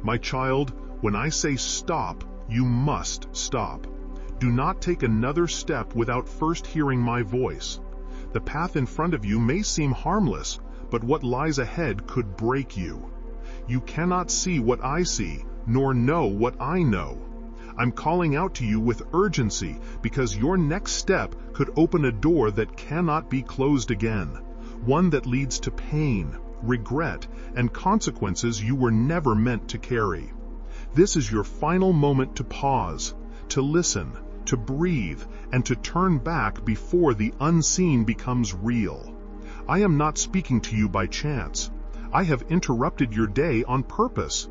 My child, when I say stop, you must stop. Do not take another step without first hearing my voice. The path in front of you may seem harmless, but what lies ahead could break you. You cannot see what I see, nor know what I know. I'm calling out to you with urgency because your next step could open a door that cannot be closed again, one that leads to pain, regret, and consequences you were never meant to carry. This is your final moment to pause, to listen, to breathe, and to turn back before the unseen becomes real. I am not speaking to you by chance. I have interrupted your day on purpose.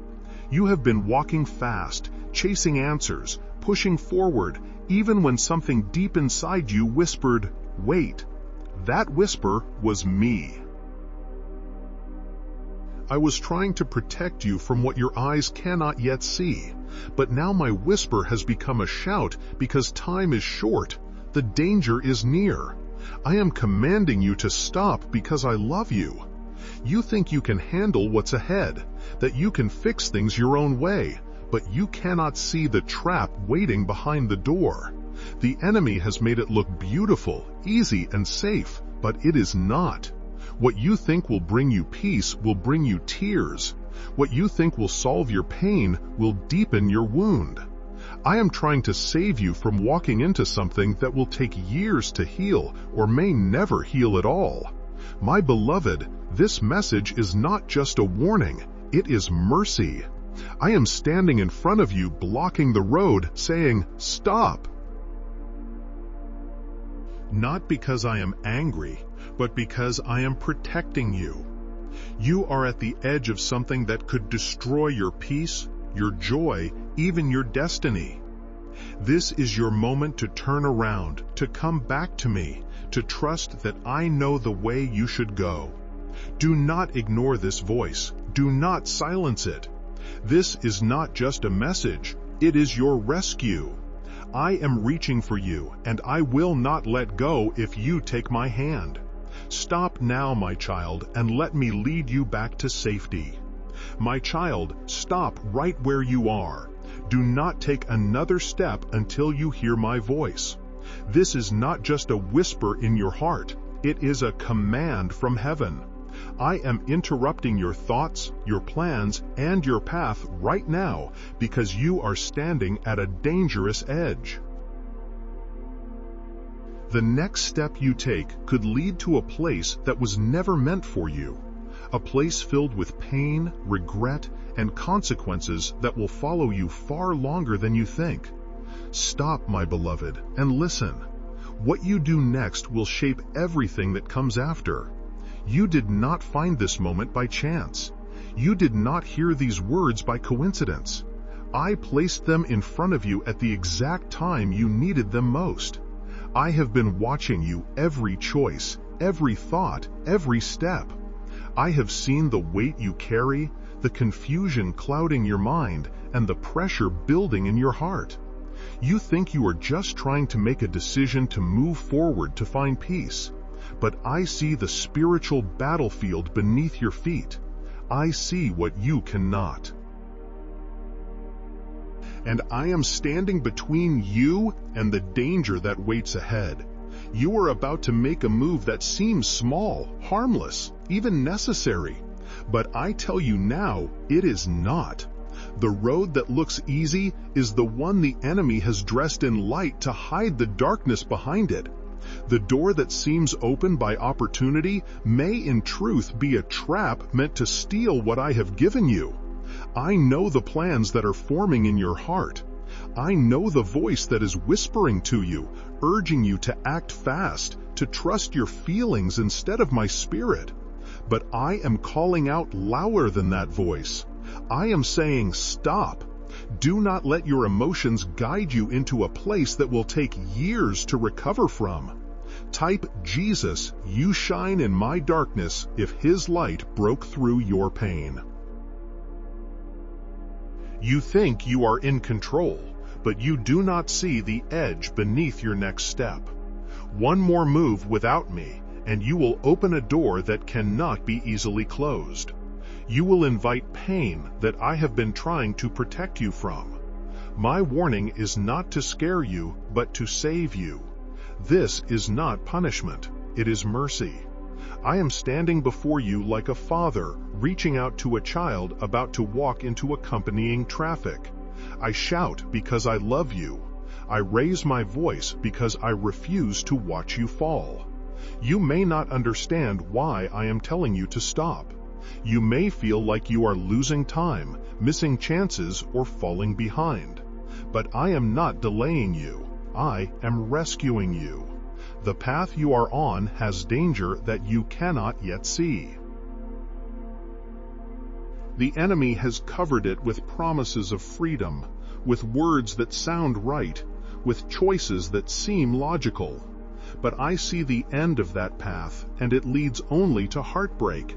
You have been walking fast, chasing answers, pushing forward, even when something deep inside you whispered, "Wait." That whisper was me. I was trying to protect you from what your eyes cannot yet see, but now my whisper has become a shout because time is short, the danger is near. I am commanding you to stop because I love you. You think you can handle what's ahead, that you can fix things your own way, but you cannot see the trap waiting behind the door. The enemy has made it look beautiful, easy, and safe, but it is not. What you think will bring you peace will bring you tears. What you think will solve your pain will deepen your wound. I am trying to save you from walking into something that will take years to heal or may never heal at all. My beloved, this message is not just a warning, it is mercy. I am standing in front of you, blocking the road, saying, "Stop." Not because I am angry, but because I am protecting you. You are at the edge of something that could destroy your peace, your joy, even your destiny. This is your moment to turn around, to come back to me, to trust that I know the way you should go. Do not ignore this voice. Do not silence it. This is not just a message, it is your rescue. I am reaching for you, and I will not let go if you take my hand. Stop now, my child, and let me lead you back to safety. My child, stop right where you are. Do not take another step until you hear my voice. This is not just a whisper in your heart, it is a command from heaven. I am interrupting your thoughts, your plans, and your path right now because you are standing at a dangerous edge. The next step you take could lead to a place that was never meant for you, a place filled with pain, regret, and consequences that will follow you far longer than you think. Stop, my beloved, and listen. What you do next will shape everything that comes after. You did not find this moment by chance. You did not hear these words by coincidence. I placed them in front of you at the exact time you needed them most. I have been watching you every choice, every thought, every step. I have seen the weight you carry, the confusion clouding your mind, and the pressure building in your heart. You think you are just trying to make a decision to move forward to find peace. But I see the spiritual battlefield beneath your feet. I see what you cannot. And I am standing between you and the danger that waits ahead. You are about to make a move that seems small, harmless, even necessary. But I tell you now, it is not. The road that looks easy is the one the enemy has dressed in light to hide the darkness behind it. The door that seems open by opportunity may in truth be a trap meant to steal what I have given you. I know the plans that are forming in your heart. I know the voice that is whispering to you, urging you to act fast, to trust your feelings instead of my spirit. But I am calling out louder than that voice. I am saying, stop. Do not let your emotions guide you into a place that will take years to recover from. Type Jesus, you shine in my darkness if his light broke through your pain. You think you are in control, but you do not see the edge beneath your next step. One more move without me, and you will open a door that cannot be easily closed. You will invite pain that I have been trying to protect you from. My warning is not to scare you, but to save you. This is not punishment, it is mercy. I am standing before you like a father reaching out to a child about to walk into accompanying traffic. I shout because I love you. I raise my voice because I refuse to watch you fall. You may not understand why I am telling you to stop. You may feel like you are losing time, missing chances, or falling behind. But I am not delaying you. I am rescuing you. The path you are on has danger that you cannot yet see. The enemy has covered it with promises of freedom, with words that sound right, with choices that seem logical. But I see the end of that path, and it leads only to heartbreak.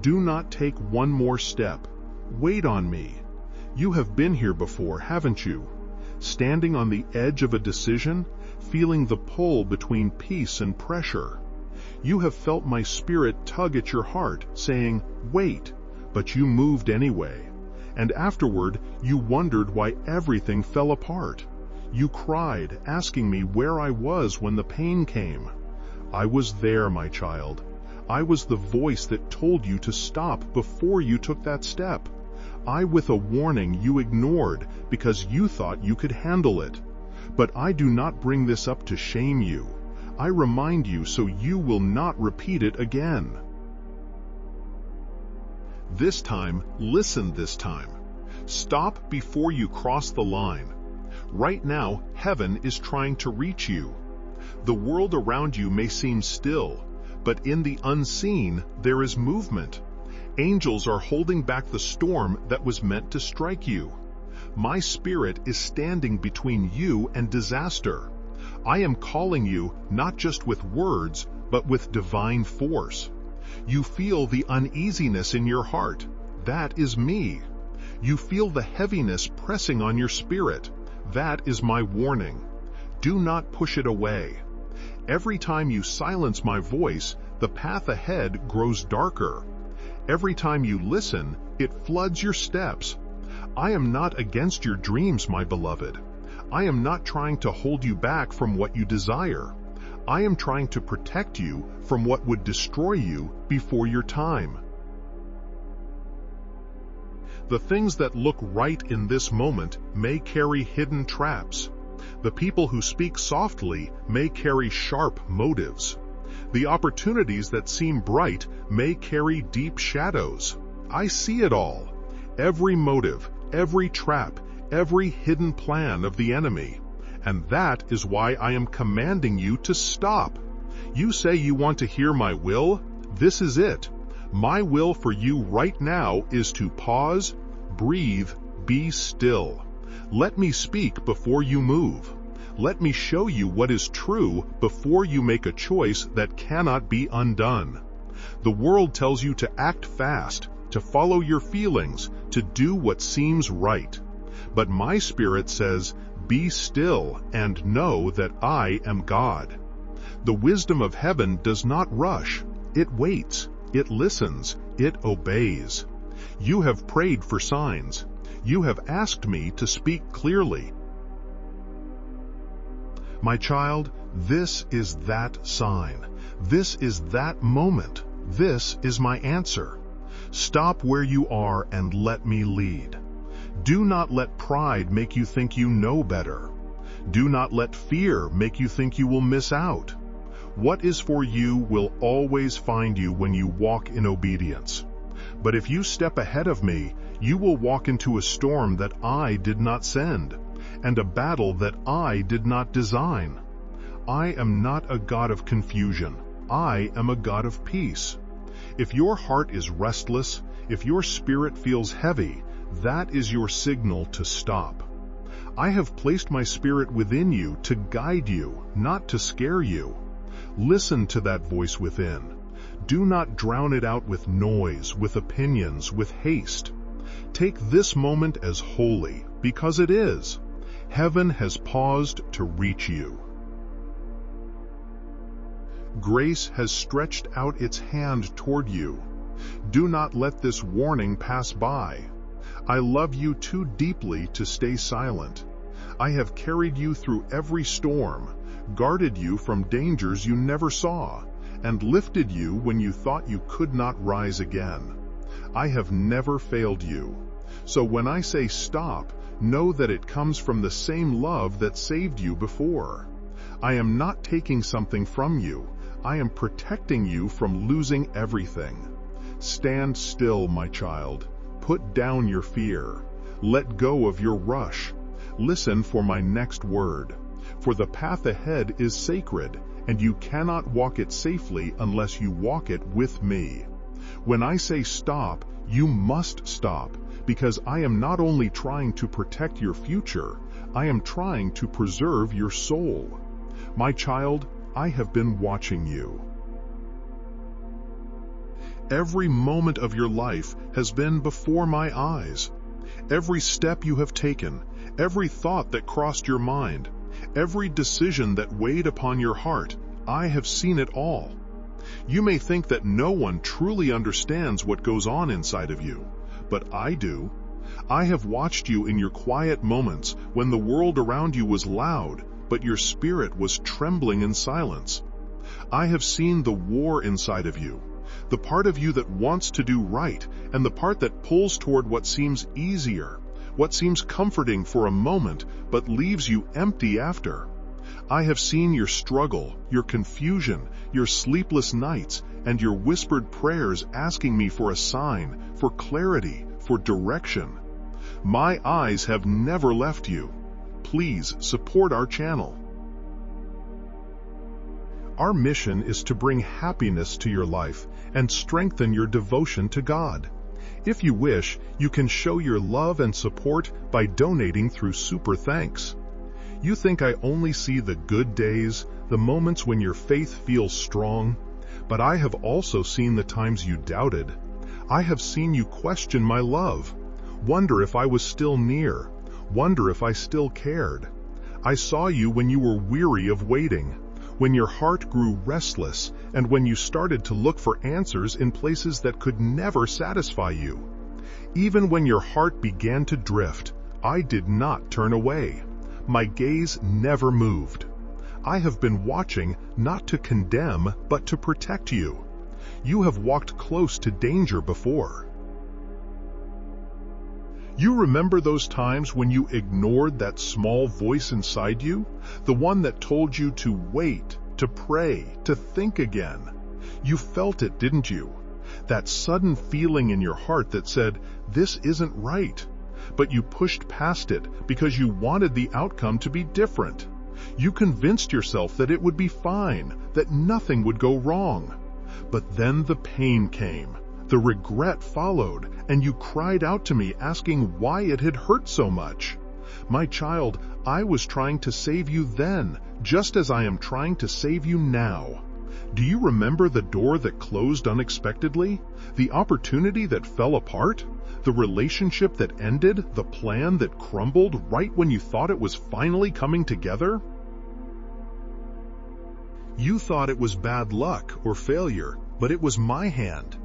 Do not take one more step. Wait on me. You have been here before, haven't you? Standing on the edge of a decision, feeling the pull between peace and pressure. You have felt my spirit tug at your heart, saying, "Wait," but you moved anyway. And afterward, you wondered why everything fell apart. You cried, asking me where I was when the pain came. I was there, my child. I was the voice that told you to stop before you took that step. I with a warning you ignored because you thought you could handle it. But I do not bring this up to shame you. I remind you so you will not repeat it again. This time, listen this time. Stop before you cross the line. Right now, heaven is trying to reach you. The world around you may seem still, but in the unseen, there is movement. Angels are holding back the storm that was meant to strike you. My spirit is standing between you and disaster. I am calling you not just with words, but with divine force. You feel the uneasiness in your heart. That is me. You feel the heaviness pressing on your spirit. That is my warning. Do not push it away. Every time you silence my voice, the path ahead grows darker. Every time you listen, it floods your steps. I am not against your dreams, my beloved. I am not trying to hold you back from what you desire. I am trying to protect you from what would destroy you before your time. The things that look right in this moment may carry hidden traps. The people who speak softly may carry sharp motives. The opportunities that seem bright may carry deep shadows. I see it all. Every motive, every trap, every hidden plan of the enemy. And that is why I am commanding you to stop. You say you want to hear my will? This is it. My will for you right now is to pause, breathe, be still. Let me speak before you move. Let me show you what is true before you make a choice that cannot be undone. The world tells you to act fast, to follow your feelings, to do what seems right. But my spirit says, be still and know that I am God. The wisdom of heaven does not rush. It waits, it listens, it obeys. You have prayed for signs. You have asked me to speak clearly. My child, this is that sign. This is that moment. This is my answer. Stop where you are and let me lead. Do not let pride make you think you know better. Do not let fear make you think you will miss out. What is for you will always find you when you walk in obedience. But if you step ahead of me, you will walk into a storm that I did not send, and a battle that I did not design. I am not a God of confusion. I am a God of peace. If your heart is restless, if your spirit feels heavy, that is your signal to stop. I have placed my spirit within you to guide you, not to scare you. Listen to that voice within. Do not drown it out with noise, with opinions, with haste. Take this moment as holy, because it is. Heaven has paused to reach you. Grace has stretched out its hand toward you. Do not let this warning pass by. I love you too deeply to stay silent. I have carried you through every storm, guarded you from dangers you never saw, and lifted you when you thought you could not rise again. I have never failed you. So when I say stop, know that it comes from the same love that saved you before. I am not taking something from you. I am protecting you from losing everything. Stand still, my child. Put down your fear. Let go of your rush. Listen for my next word. For the path ahead is sacred, and you cannot walk it safely unless you walk it with me. When I say stop, you must stop, because I am not only trying to protect your future, I am trying to preserve your soul. My child, I have been watching you. Every moment of your life has been before my eyes. Every step you have taken, every thought that crossed your mind, every decision that weighed upon your heart, I have seen it all. You may think that no one truly understands what goes on inside of you, but I do. I have watched you in your quiet moments when the world around you was loud, but your spirit was trembling in silence. I have seen the war inside of you, the part of you that wants to do right, and the part that pulls toward what seems easier, what seems comforting for a moment, but leaves you empty after. I have seen your struggle, your confusion, your sleepless nights, and your whispered prayers asking me for a sign, for clarity, for direction. My eyes have never left you. Please support our channel. Our mission is to bring happiness to your life and strengthen your devotion to God. If you wish, you can show your love and support by donating through Super Thanks. You think I only see the good days, the moments when your faith feels strong, but I have also seen the times you doubted. I have seen you question my love, wonder if I was still near, wonder if I still cared. I saw you when you were weary of waiting, when your heart grew restless, and when you started to look for answers in places that could never satisfy you. Even when your heart began to drift, I did not turn away. My gaze never moved. I have been watching not to condemn, but to protect you. You have walked close to danger before. You remember those times when you ignored that small voice inside you? The one that told you to wait, to pray, to think again. You felt it, didn't you? That sudden feeling in your heart that said, this isn't right. But you pushed past it because you wanted the outcome to be different. You convinced yourself that it would be fine, that nothing would go wrong. But then the pain came. The regret followed, and you cried out to me asking why it had hurt so much. My child, I was trying to save you then, just as I am trying to save you now. Do you remember the door that closed unexpectedly? The opportunity that fell apart? The relationship that ended? The plan that crumbled right when you thought it was finally coming together? You thought it was bad luck or failure, but it was my hand.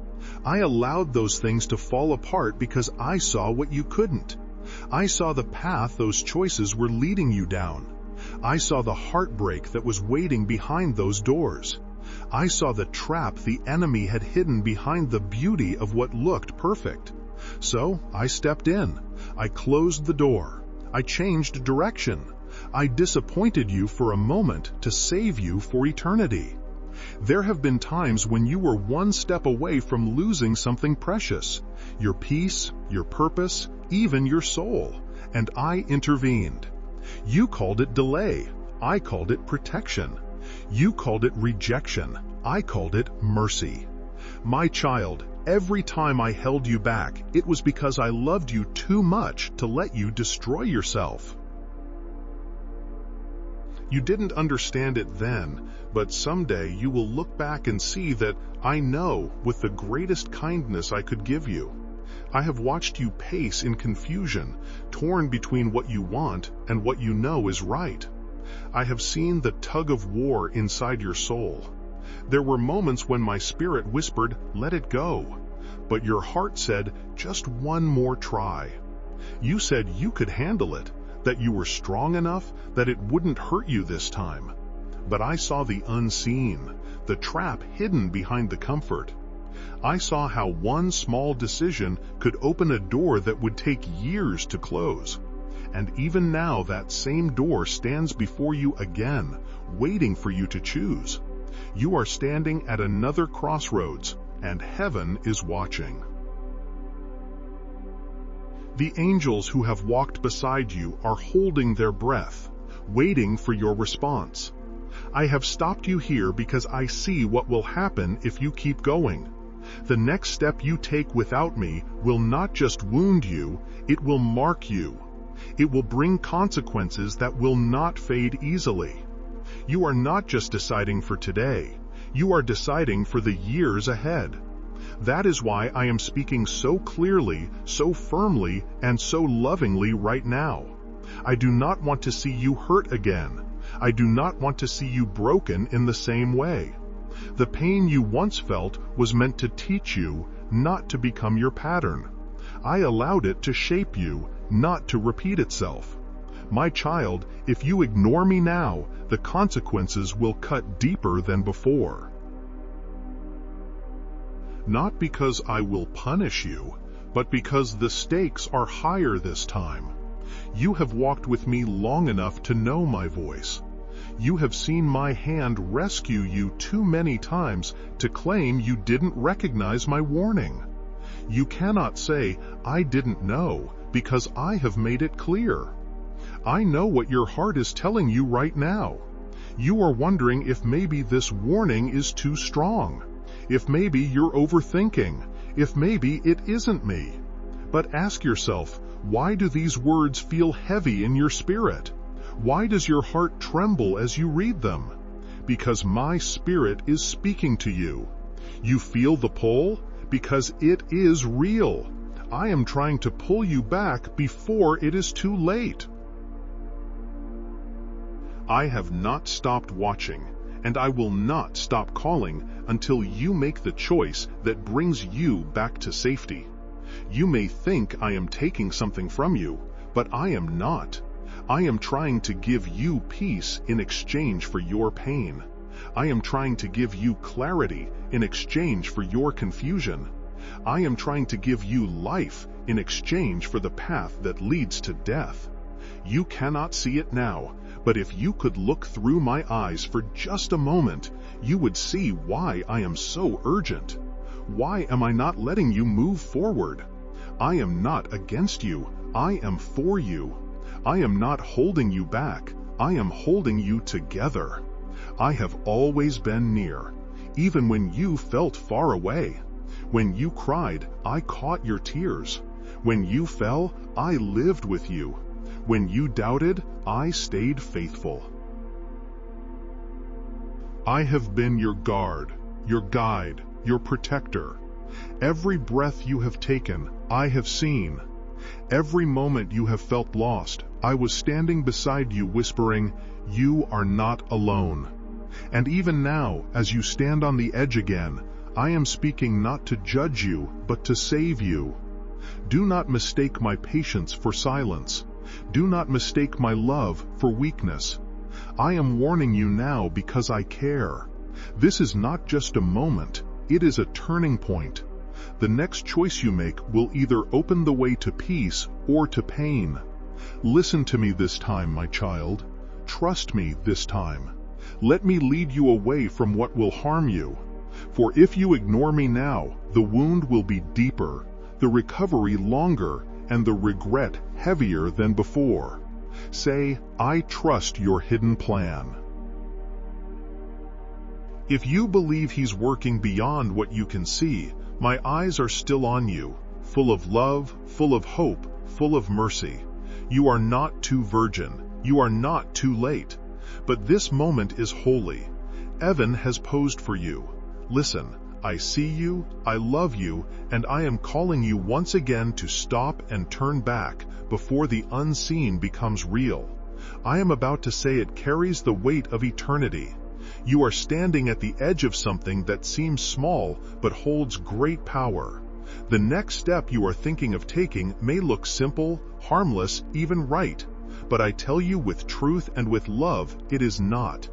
I allowed those things to fall apart because I saw what you couldn't. I saw the path those choices were leading you down. I saw the heartbreak that was waiting behind those doors. I saw the trap the enemy had hidden behind the beauty of what looked perfect. So I stepped in. I closed the door. I changed direction. I disappointed you for a moment to save you for eternity. There have been times when you were one step away from losing something precious, your peace, your purpose, even your soul, and I intervened. You called it delay. I called it protection. You called it rejection. I called it mercy. My child, every time I held you back, it was because I loved you too much to let you destroy yourself. You didn't understand it then, but someday you will look back and see that I know with the greatest kindness I could give you. I have watched you pace in confusion, torn between what you want and what you know is right. I have seen the tug of war inside your soul. There were moments when my spirit whispered, let it go. but your heart said, just one more try. You said you could handle it, that you were strong enough, that it wouldn't hurt you this time. But I saw the unseen, the trap hidden behind the comfort. I saw how one small decision could open a door that would take years to close. And even now that same door stands before you again, waiting for you to choose. You are standing at another crossroads, and heaven is watching. The angels who have walked beside you are holding their breath, waiting for your response. I have stopped you here because I see what will happen if you keep going. The next step you take without me will not just wound you, it will mark you. It will bring consequences that will not fade easily. You are not just deciding for today, you are deciding for the years ahead. That is why I am speaking so clearly, so firmly, and so lovingly right now. I do not want to see you hurt again. I do not want to see you broken in the same way. The pain you once felt was meant to teach you, not to become your pattern. I allowed it to shape you, not to repeat itself. My child, if you ignore me now, the consequences will cut deeper than before. Not because I will punish you, but because the stakes are higher this time. You have walked with me long enough to know my voice. You have seen my hand rescue you too many times to claim you didn't recognize my warning. You cannot say, I didn't know, because I have made it clear. I know what your heart is telling you right now. You are wondering if maybe this warning is too strong. If maybe you're overthinking, if maybe it isn't me. But ask yourself, why do these words feel heavy in your spirit? Why does your heart tremble as you read them? Because my spirit is speaking to you. You feel the pull? Because it is real. I am trying to pull you back before it is too late. I have not stopped watching, and I will not stop calling until you make the choice that brings you back to safety. You may think I am taking something from you, but I am not. I am trying to give you peace in exchange for your pain. I am trying to give you clarity in exchange for your confusion. I am trying to give you life in exchange for the path that leads to death. You cannot see it now, but if you could look through my eyes for just a moment, you would see why I am so urgent. Why am I not letting you move forward? I am not against you. I am for you. I am not holding you back. I am holding you together. I have always been near, even when you felt far away. When you cried, I caught your tears. When you fell, I lived with you. When you doubted, I stayed faithful. I have been your guard, your guide, your protector. Every breath you have taken, I have seen. Every moment you have felt lost, I was standing beside you whispering, you are not alone. And even now, as you stand on the edge again, I am speaking not to judge you, but to save you. Do not mistake my patience for silence. Do not mistake my love for weakness. I am warning you now because I care. This is not just a moment, it is a turning point. The next choice you make will either open the way to peace or to pain. Listen to me this time, my child. Trust me this time. Let me lead you away from what will harm you. For if you ignore me now, the wound will be deeper, the recovery longer, and the regret heavier than before. Say, I trust your hidden plan. If you believe he's working beyond what you can see, my eyes are still on you, full of love, full of hope, full of mercy. You are not too virgin. You are not too late. But this moment is holy. Heaven has posed for you. Listen, I see you, I love you, and I am calling you once again to stop and turn back before the unseen becomes real. I am about to say it carries the weight of eternity. You are standing at the edge of something that seems small but holds great power. The next step you are thinking of taking may look simple, harmless, even right, but I tell you with truth and with love, it is not.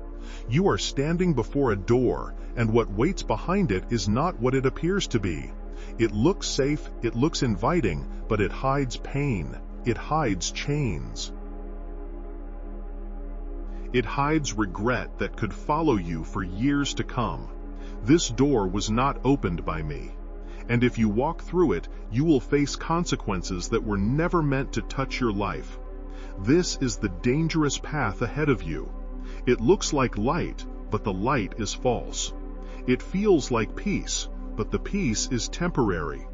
You are standing before a door, and what waits behind it is not what it appears to be. It looks safe, it looks inviting, but it hides pain. It hides chains. It hides regret that could follow you for years to come. This door was not opened by me. And if you walk through it, you will face consequences that were never meant to touch your life. This is the dangerous path ahead of you. It looks like light, but the light is false. It feels like peace, but the peace is temporary.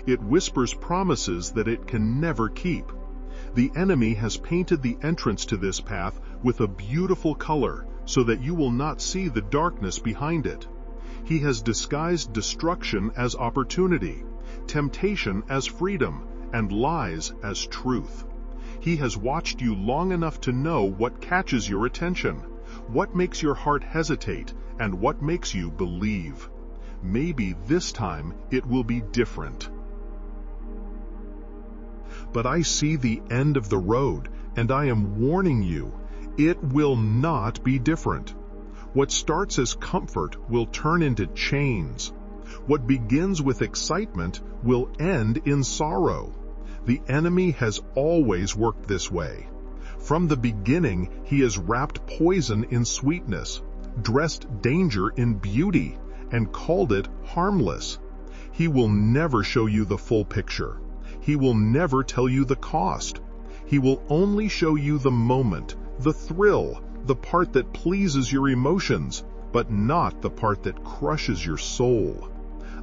It whispers promises that it can never keep. The enemy has painted the entrance to this path with a beautiful color so that you will not see the darkness behind it. He has disguised destruction as opportunity, temptation as freedom, and lies as truth. He has watched you long enough to know what catches your attention, what makes your heart hesitate, and what makes you believe. Maybe this time it will be different. But I see the end of the road, and I am warning you, it will not be different. What starts as comfort will turn into chains. What begins with excitement will end in sorrow. The enemy has always worked this way. From the beginning, he has wrapped poison in sweetness, dressed danger in beauty, and called it harmless. He will never show you the full picture. He will never tell you the cost. He will only show you the moment, the thrill, the part that pleases your emotions, but not the part that crushes your soul.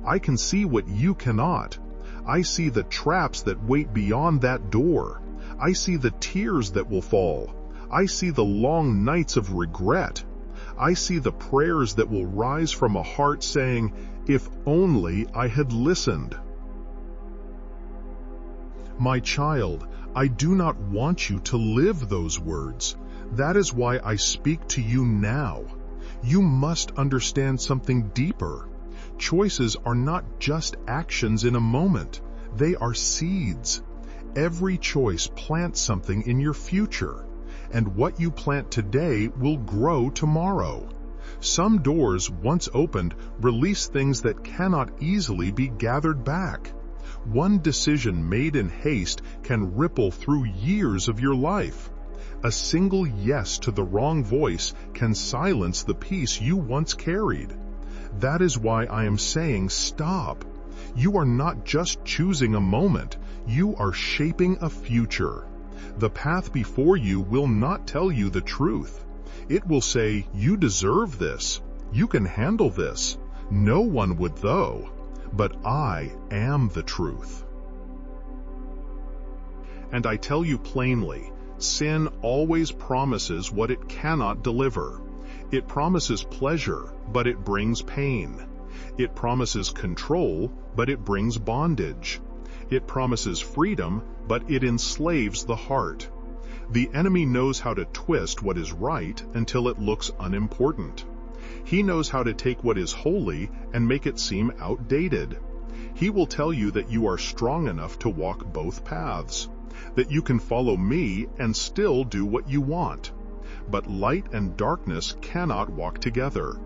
I can see what you cannot. I see the traps that wait beyond that door. I see the tears that will fall. I see the long nights of regret. I see the prayers that will rise from a heart saying, "If only I had listened." My child, I do not want you to live those words. That is why I speak to you now. You must understand something deeper. Choices are not just actions in a moment. They are seeds. Every choice plants something in your future, and what you plant today will grow tomorrow. Some doors, once opened, release things that cannot easily be gathered back. One decision made in haste can ripple through years of your life. A single yes to the wrong voice can silence the peace you once carried. That is why I am saying stop. You are not just choosing a moment, you are shaping a future. The path before you will not tell you the truth. It will say, you deserve this. You can handle this. No one would though. But I am the truth. And I tell you plainly, sin always promises what it cannot deliver. It promises pleasure, but it brings pain. It promises control, but it brings bondage. It promises freedom, but it enslaves the heart. The enemy knows how to twist what is right until it looks unimportant. He knows how to take what is holy and make it seem outdated. He will tell you that you are strong enough to walk both paths, that you can follow me and still do what you want. But light and darkness cannot walk together.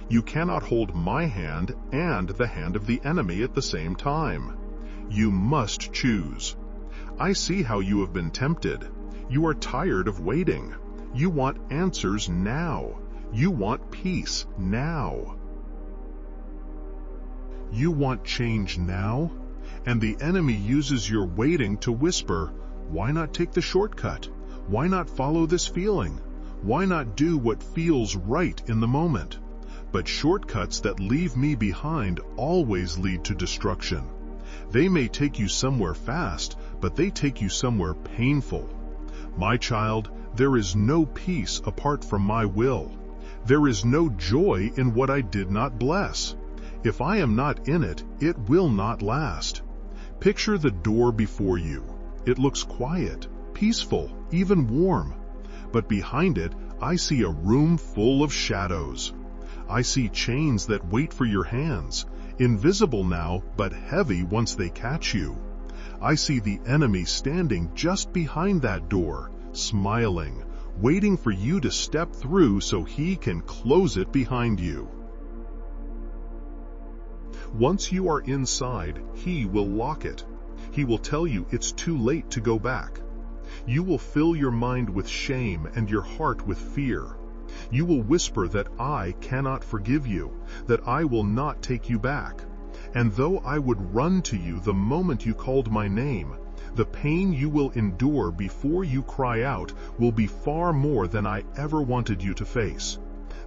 You cannot hold my hand and the hand of the enemy at the same time. You must choose. I see how you have been tempted. You are tired of waiting. You want answers now. You want peace now. You want change now? And the enemy uses your waiting to whisper, why not take the shortcut? Why not follow this feeling? Why not do what feels right in the moment? But shortcuts that leave me behind always lead to destruction. They may take you somewhere fast, but they take you somewhere painful. My child, there is no peace apart from my will. There is no joy in what I did not bless. If I am not in it, it will not last. Picture the door before you. It looks quiet, peaceful, even warm. But behind it, I see a room full of shadows. I see chains that wait for your hands, invisible now, but heavy once they catch you. I see the enemy standing just behind that door, smiling, waiting for you to step through so he can close it behind you. Once you are inside, he will lock it. He will tell you it's too late to go back. You will fill your mind with shame and your heart with fear. You will whisper that I cannot forgive you, that I will not take you back. And though I would run to you the moment you called my name, the pain you will endure before you cry out will be far more than I ever wanted you to face.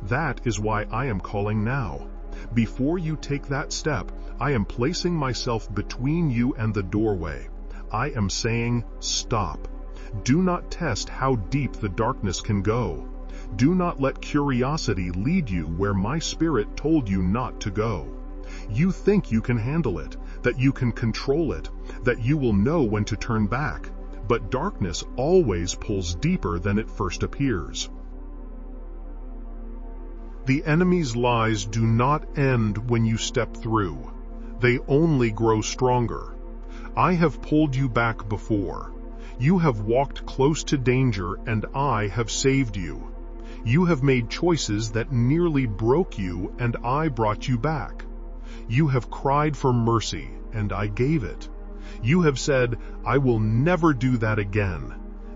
That is why I am calling now. Before you take that step, I am placing myself between you and the doorway. I am saying, stop. Do not test how deep the darkness can go. Do not let curiosity lead you where my spirit told you not to go. You think you can handle it, that you can control it, that you will know when to turn back, but darkness always pulls deeper than it first appears. The enemy's lies do not end when you step through. They only grow stronger. I have pulled you back before. You have walked close to danger, and I have saved you. You have made choices that nearly broke you, and I brought you back. You have cried for mercy, and I gave it. You have said, I will never do that again.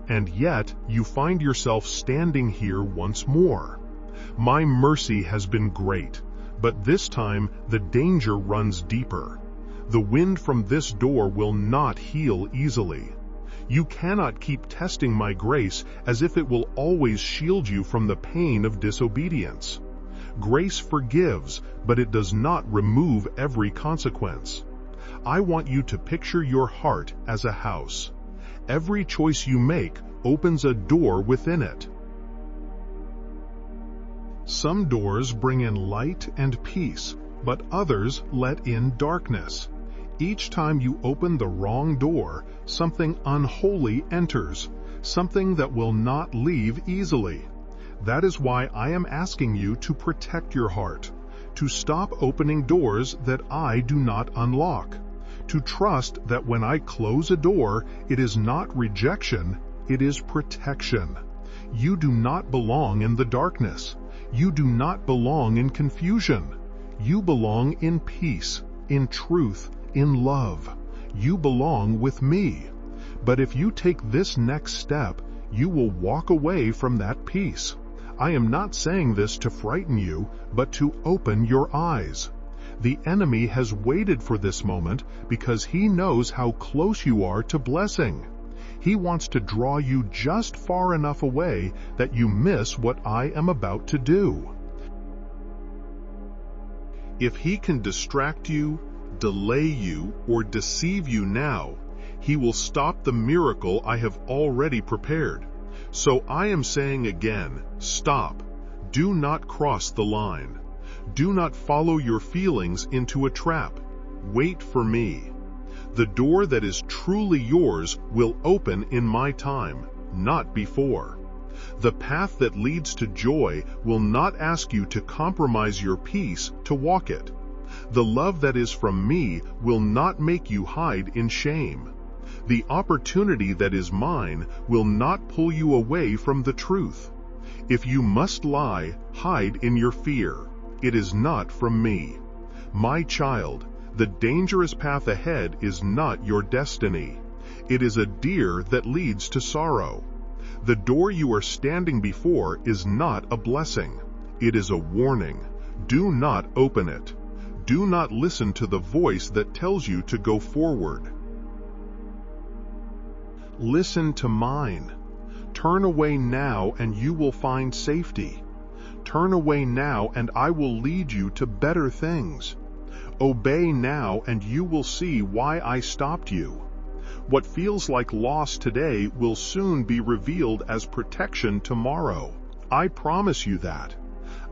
And yet you find yourself standing here once more. My mercy has been great, but this time the danger runs deeper. The wind from this door will not heal easily. You cannot keep testing my grace as if it will always shield you from the pain of disobedience. Grace forgives, but it does not remove every consequence. I want you to picture your heart as a house. Every choice you make opens a door within it. Some doors bring in light and peace, but others let in darkness. Each time you open the wrong door, something unholy enters, something that will not leave easily. That is why I am asking you to protect your heart, to stop opening doors that I do not unlock, to trust that when I close a door, it is not rejection, it is protection. You do not belong in the darkness. You do not belong in confusion. You belong in peace, in truth, in love. You belong with me. But if you take this next step, you will walk away from that peace. I am not saying this to frighten you, but to open your eyes. The enemy has waited for this moment because he knows how close you are to blessing. He wants to draw you just far enough away that you miss what I am about to do. If he can distract you, delay you, or deceive you now, he will stop the miracle I have already prepared. So I am saying again, stop. Do not cross the line. Do not follow your feelings into a trap. Wait for me. The door that is truly yours will open in my time, not before. The path that leads to joy will not ask you to compromise your peace to walk it. The love that is from me will not make you hide in shame. The opportunity that is mine will not pull you away from the truth. If you must lie, hide in your fear. It is not from me. My child, the dangerous path ahead is not your destiny. It is a deer that leads to sorrow. The door you are standing before is not a blessing. It is a warning. Do not open it. Do not listen to the voice that tells you to go forward. Listen to mine. Turn away now and you will find safety. Turn away now and I will lead you to better things. Obey now and you will see why I stopped you. What feels like loss today will soon be revealed as protection tomorrow. I promise you that.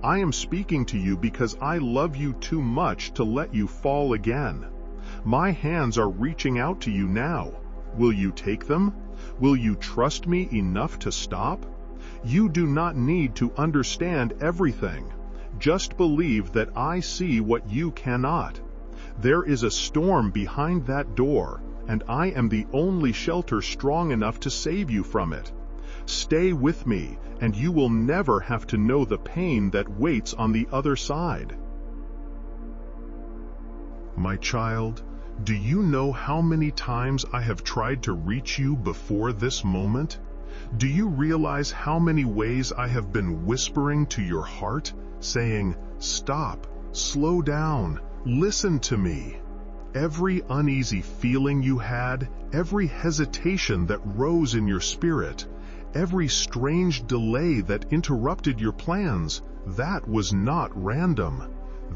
I am speaking to you because I love you too much to let you fall again. My hands are reaching out to you now. Will you take them? Will you trust me enough to stop? You do not need to understand everything. Just believe that I see what you cannot. There is a storm behind that door, and I am the only shelter strong enough to save you from it. Stay with me, and you will never have to know the pain that waits on the other side. My child, do you know how many times I have tried to reach you before this moment? Do you realize how many ways I have been whispering to your heart, saying, "Stop, slow down, listen to me"? Every uneasy feeling you had, every hesitation that rose in your spirit, every strange delay that interrupted your plans, that was not random.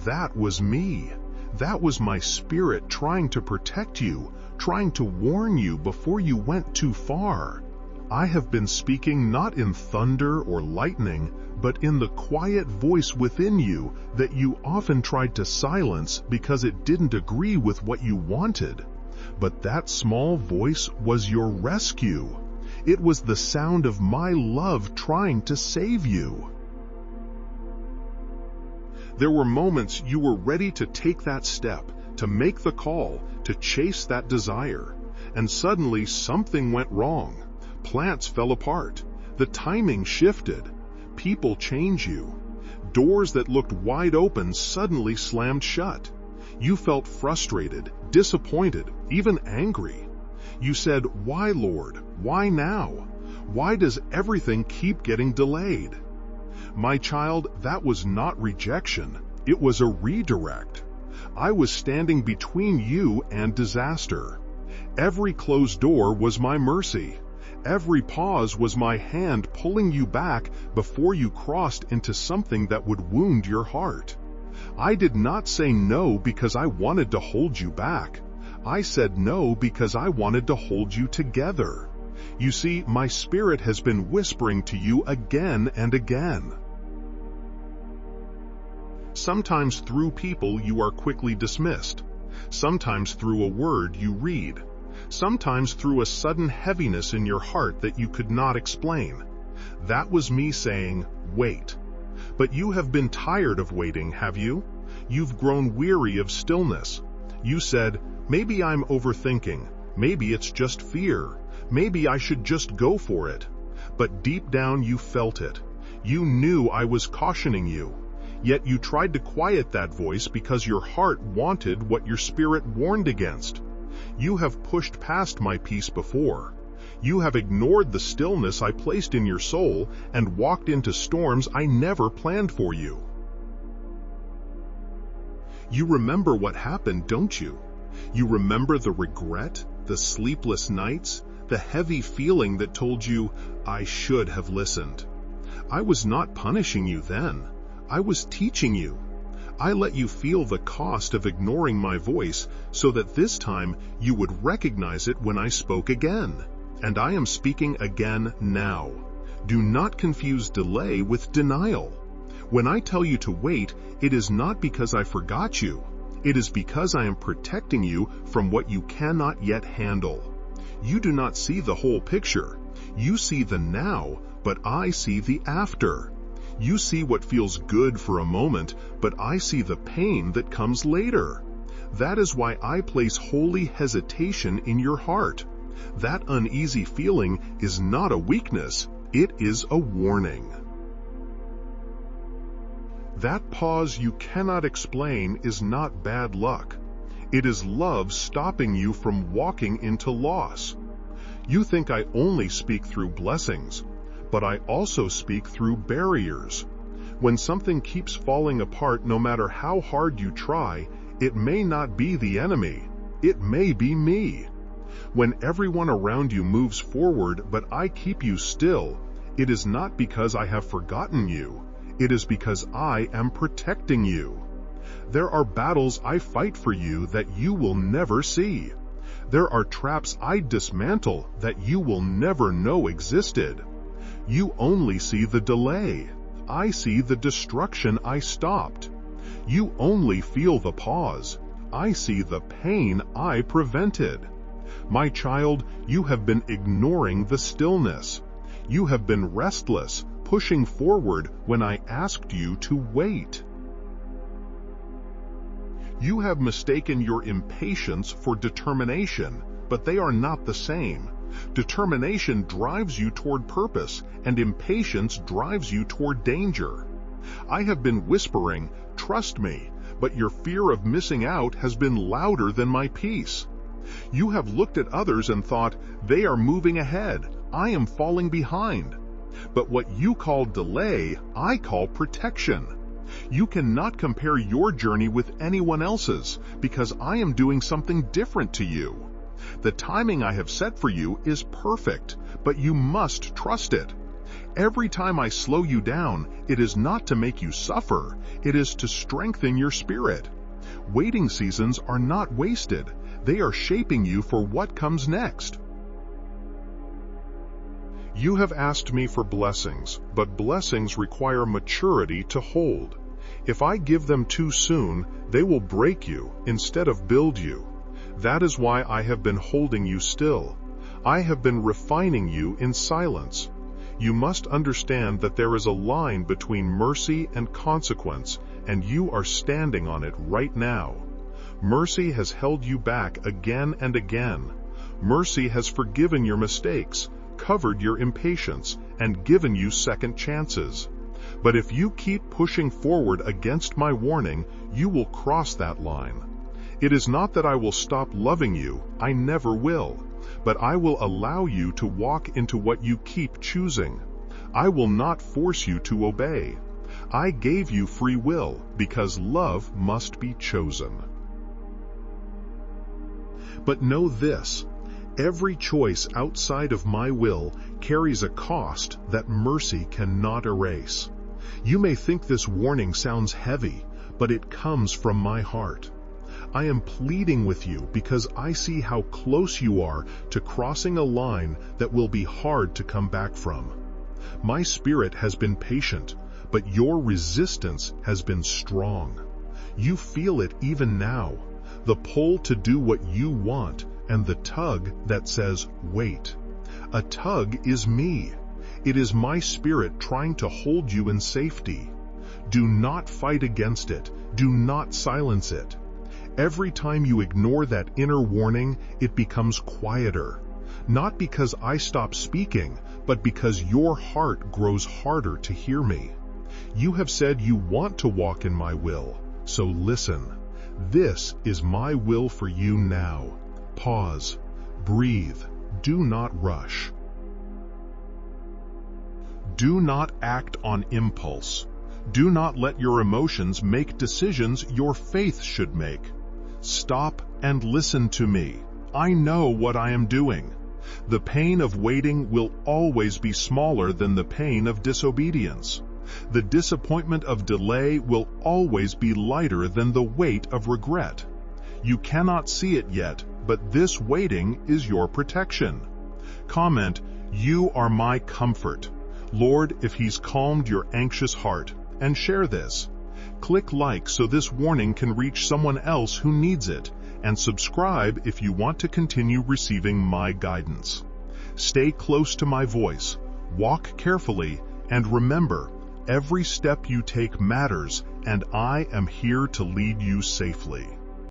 That was me. That was my spirit trying to protect you, trying to warn you before you went too far. I have been speaking not in thunder or lightning, but in the quiet voice within you that you often tried to silence because it didn't agree with what you wanted. But that small voice was your rescue. It was the sound of my love trying to save you. There were moments you were ready to take that step, to make the call, to chase that desire, and suddenly something went wrong. Plans fell apart. The timing shifted. People change you. Doors that looked wide open suddenly slammed shut. You felt frustrated, disappointed, even angry. You said, "Why, Lord? Why now? Why does everything keep getting delayed?" My child, that was not rejection. It was a redirect. I was standing between you and disaster. Every closed door was my mercy. Every pause was my hand pulling you back before you crossed into something that would wound your heart. I did not say no because I wanted to hold you back. I said no because I wanted to hold you together. You see, my spirit has been whispering to you again and again. Sometimes through people you are quickly dismissed. Sometimes through a word you read. Sometimes through a sudden heaviness in your heart that you could not explain. That was me saying, "Wait." But you have been tired of waiting, have you? You've grown weary of stillness. You said, "Maybe I'm overthinking. Maybe it's just fear. Maybe I should just go for it." But deep down you felt it. You knew I was cautioning you. Yet you tried to quiet that voice because your heart wanted what your spirit warned against. You have pushed past my peace before. You have ignored the stillness I placed in your soul and walked into storms I never planned for you. You remember what happened, don't you? You remember the regret, the sleepless nights, the heavy feeling that told you, "I should have listened." I was not punishing you then. I was teaching you. I let you feel the cost of ignoring my voice so that this time you would recognize it when I spoke again. And I am speaking again now. Do not confuse delay with denial. When I tell you to wait, it is not because I forgot you. It is because I am protecting you from what you cannot yet handle. You do not see the whole picture. You see the now, but I see the after. You see what feels good for a moment, but I see the pain that comes later. That is why I place holy hesitation in your heart. That uneasy feeling is not a weakness, it is a warning. That pause you cannot explain is not bad luck. It is love stopping you from walking into loss. You think I only speak through blessings, but I also speak through barriers. When something keeps falling apart no matter how hard you try, it may not be the enemy, it may be me. When everyone around you moves forward but I keep you still, it is not because I have forgotten you, it is because I am protecting you. There are battles I fight for you that you will never see. There are traps I dismantle that you will never know existed. You only see the delay. I see the destruction I stopped. You only feel the pause. I see the pain I prevented. My child, you have been ignoring the stillness. You have been restless, pushing forward when I asked you to wait. You have mistaken your impatience for determination, but they are not the same. Determination drives you toward purpose, and impatience drives you toward danger. I have been whispering, "Trust me," but your fear of missing out has been louder than my peace. You have looked at others and thought, "They are moving ahead, I am falling behind." But what you call delay, I call protection. You cannot compare your journey with anyone else's, because I am doing something different to you. The timing I have set for you is perfect, but you must trust it. Every time I slow you down, it is not to make you suffer, it is to strengthen your spirit. Waiting seasons are not wasted, they are shaping you for what comes next. You have asked me for blessings, but blessings require maturity to hold. If I give them too soon, they will break you instead of build you. That is why I have been holding you still. I have been refining you in silence. You must understand that there is a line between mercy and consequence, and you are standing on it right now. Mercy has held you back again and again. Mercy has forgiven your mistakes, covered your impatience, and given you second chances. But if you keep pushing forward against my warning, you will cross that line. It is not that I will stop loving you, I never will, but I will allow you to walk into what you keep choosing. I will not force you to obey. I gave you free will because love must be chosen. But know this, every choice outside of my will carries a cost that mercy cannot erase. You may think this warning sounds heavy, but it comes from my heart. I am pleading with you because I see how close you are to crossing a line that will be hard to come back from. My spirit has been patient, but your resistance has been strong. You feel it even now, the pull to do what you want and the tug that says, wait. A tug is me. It is my spirit trying to hold you in safety. Do not fight against it. Do not silence it. Every time you ignore that inner warning, it becomes quieter. Not because I stop speaking, but because your heart grows harder to hear me. You have said you want to walk in my will, so listen. This is my will for you now. Pause. Breathe. Do not rush. Do not act on impulse. Do not let your emotions make decisions your faith should make. Stop and listen to me. I know what I am doing. The pain of waiting will always be smaller than the pain of disobedience. The disappointment of delay will always be lighter than the weight of regret. You cannot see it yet, but this waiting is your protection. Comment, "You are my comfort." Lord, if He's calmed your anxious heart, and share this. Click like so this warning can reach someone else who needs it, and subscribe if you want to continue receiving my guidance. Stay close to my voice, walk carefully, and remember, every step you take matters, and I am here to lead you safely.